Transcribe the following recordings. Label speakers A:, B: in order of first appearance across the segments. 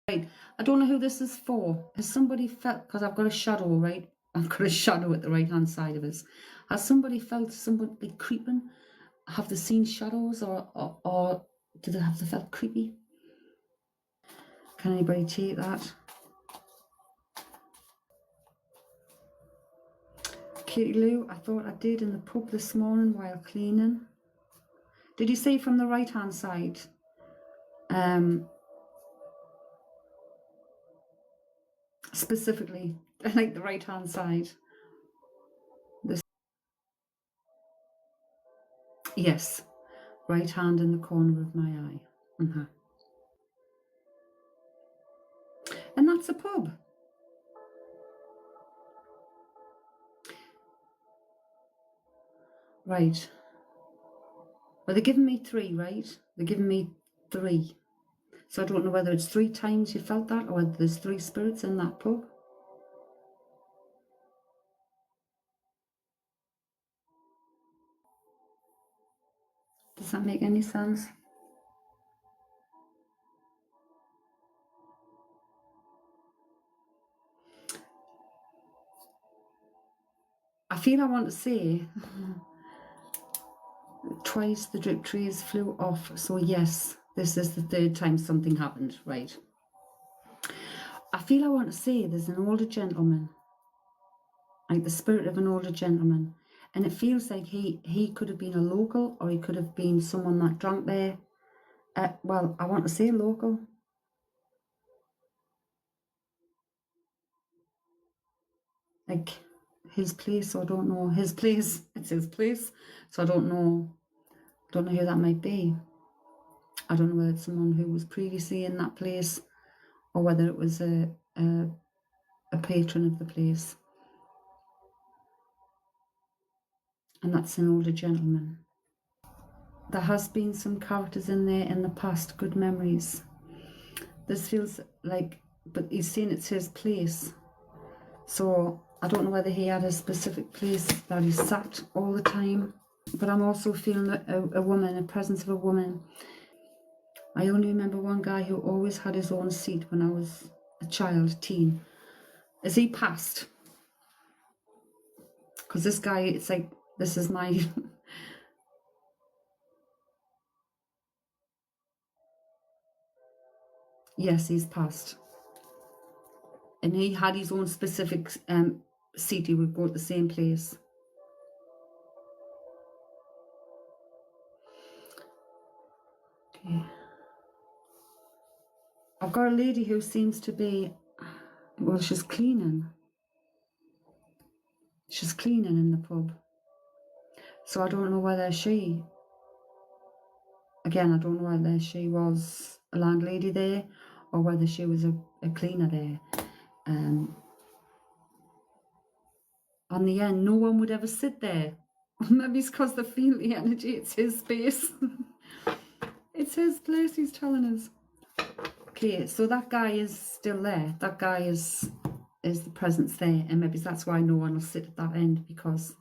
A: Right, I don't know who this is for. Has somebody felt, because I've got a shadow, right? I've got a shadow at the right hand side of us. Has somebody felt somebody creeping? Have they seen shadows, or do they have they felt creepy? Can anybody take that? KatyLou, I thought I did in the pub this morning while cleaning. Did you say from the right hand side? Specifically, like the right hand side. This, yes, right hand in the corner of my eye. And that's a pub. Right. Well, they're giving me 3, right? They're giving me 3. So I don't know whether it's 3 times you felt that, or whether there's 3 spirits in that pub. Does that make any sense? I feel I want to say twice the drip trays flew off. So yes, this is the 3rd time something happened, right? I feel I want to say there's an older gentleman, like the spirit of an older gentleman, and it feels like he could have been a local, or he could have been someone that drank there. Well, I want to say local. Like his place, so I don't know. His place, it's his place, so I don't know who that might be. I don't know whether it's someone who was previously in that place, or whether it was a patron of the place. And that's an older gentleman. There has been some characters in there in the past, good memories. This feels like, but he's saying it's his place. So I don't know whether he had a specific place that he sat all the time. But I'm also feeling a woman, a presence of a woman. I only remember one guy who always had his own seat when I was a child, teen. Is he passed? Because this guy, it's like, this is my... Yes, he's passed. And he had his own specific seat. He would go to the same place. Okay. I've got a lady who seems to be, well, she's cleaning. She's cleaning in the pub. So I don't know whether she, again, I don't know whether she was a landlady there, or whether she was a cleaner there. On the end, no one would ever sit there. Maybe it's because they feel the energy. It's his space. It's his place, he's telling us. Okay, so that guy is still there. That guy is the presence there, and maybe that's why no one will sit at that end, because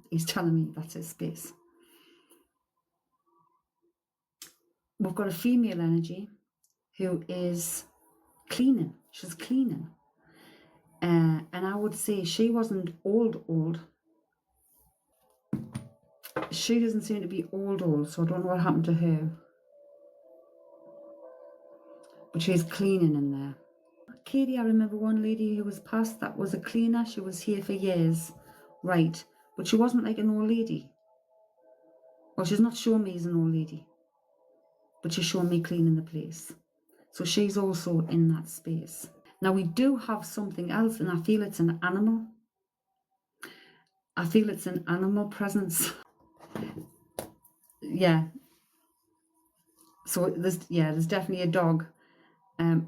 A: he's telling me that's his space. We've got a female energy who is cleaning. She's cleaning. And I would say she wasn't old. She doesn't seem to be old, so I don't know what happened to her. But she's cleaning in there. Katie, I remember one lady who was passed that was a cleaner. She was here for years. Right. But she wasn't like an old lady. Well, she's not showing me as an old lady. But she's showing me cleaning the place. So she's also in that space. Now we do have something else, and I feel it's an animal. I feel it's an animal presence. Yeah. So there's definitely a dog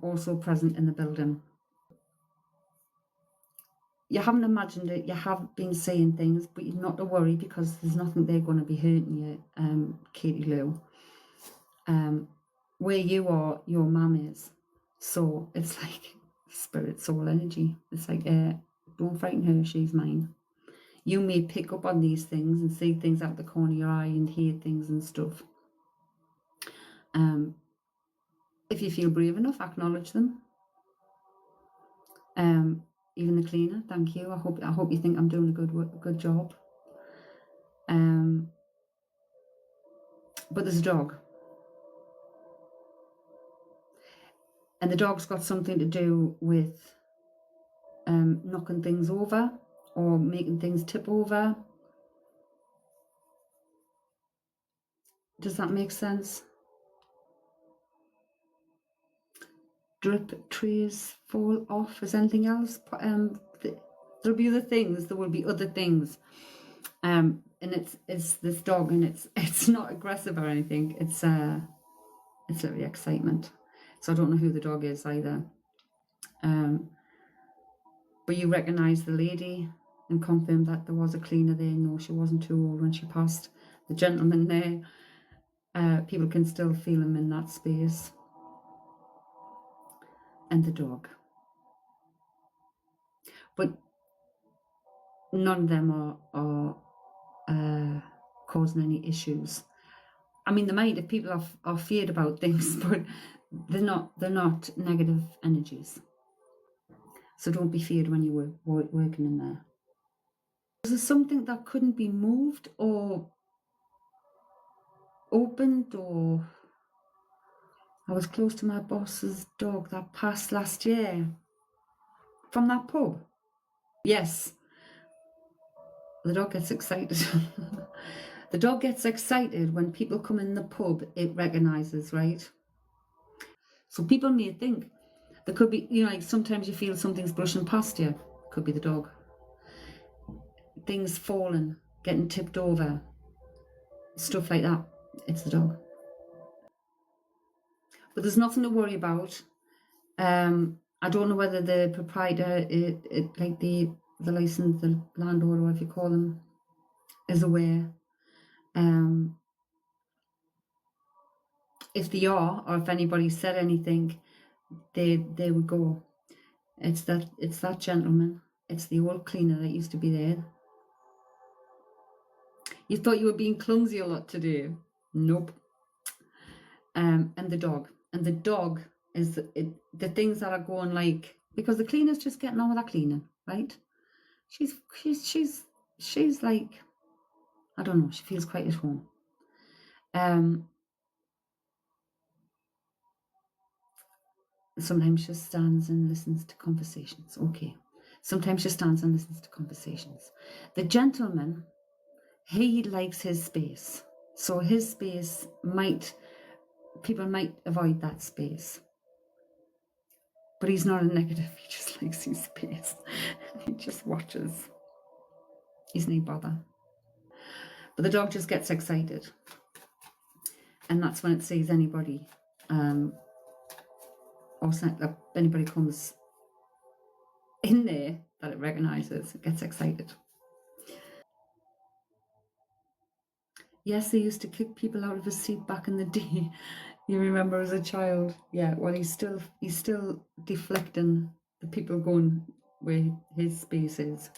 A: also present in the building. You haven't imagined it, you have been saying things, but you're not to worry, because there's nothing they're going to be hurting you, KatyLou. Where you are, your mum is. So it's like spirit, soul energy. It's like, don't frighten her, she's mine. You may pick up on these things and see things out the corner of your eye and hear things and stuff. If you feel brave enough, acknowledge them. Even the cleaner, thank you. I hope you think I'm doing a good job. But there's a dog, and the dog's got something to do with knocking things over or making things tip over. Does that make sense? Drip trees fall off. Is anything else? There'll be other things. There will be other things. And it's this dog, and it's not aggressive or anything. It's literally excitement. So I don't know who the dog is either. But you recognise the lady and confirm that there was a cleaner there. No, she wasn't too old when she passed. The gentleman there, people can still feel him in that space. And the dog. But none of them are causing any issues. I mean, they might if people are feared about things, but they're not negative energies. So don't be feared when you're working in there. Was there something that couldn't be moved or opened? Or I was close to my boss's dog that passed last year from that pub. Yes. The dog gets excited. The dog gets excited when people come in the pub, it recognises, right? So people may think there could be, like sometimes you feel something's brushing past you. Could be the dog. Things falling, getting tipped over, stuff like that. It's the dog. But there's nothing to worry about. I don't know whether the proprietor, like the license, the landlord, or whatever you call them, is aware. If they are, or if anybody said anything, they would go. It's that gentleman. It's the old cleaner that used to be there. You thought you were being clumsy a lot today. Nope. And the dog. And the dog is the things that are going like, because the cleaner's just getting on with that cleaning, right? She's like, I don't know, she feels quite at home. Sometimes she stands and listens to conversations. Okay. Sometimes she stands and listens to conversations. The gentleman, he likes his space. So his space people might avoid that space. But he's not a negative. He just likes his space. He just watches. He's no bother. But the dog just gets excited. And that's when it sees anybody. Or anybody comes in there that it recognises. It gets excited. Yes, they used to kick people out of his seat back in the day. You remember as a child? Yeah, well, he's still deflecting the people going where his space is.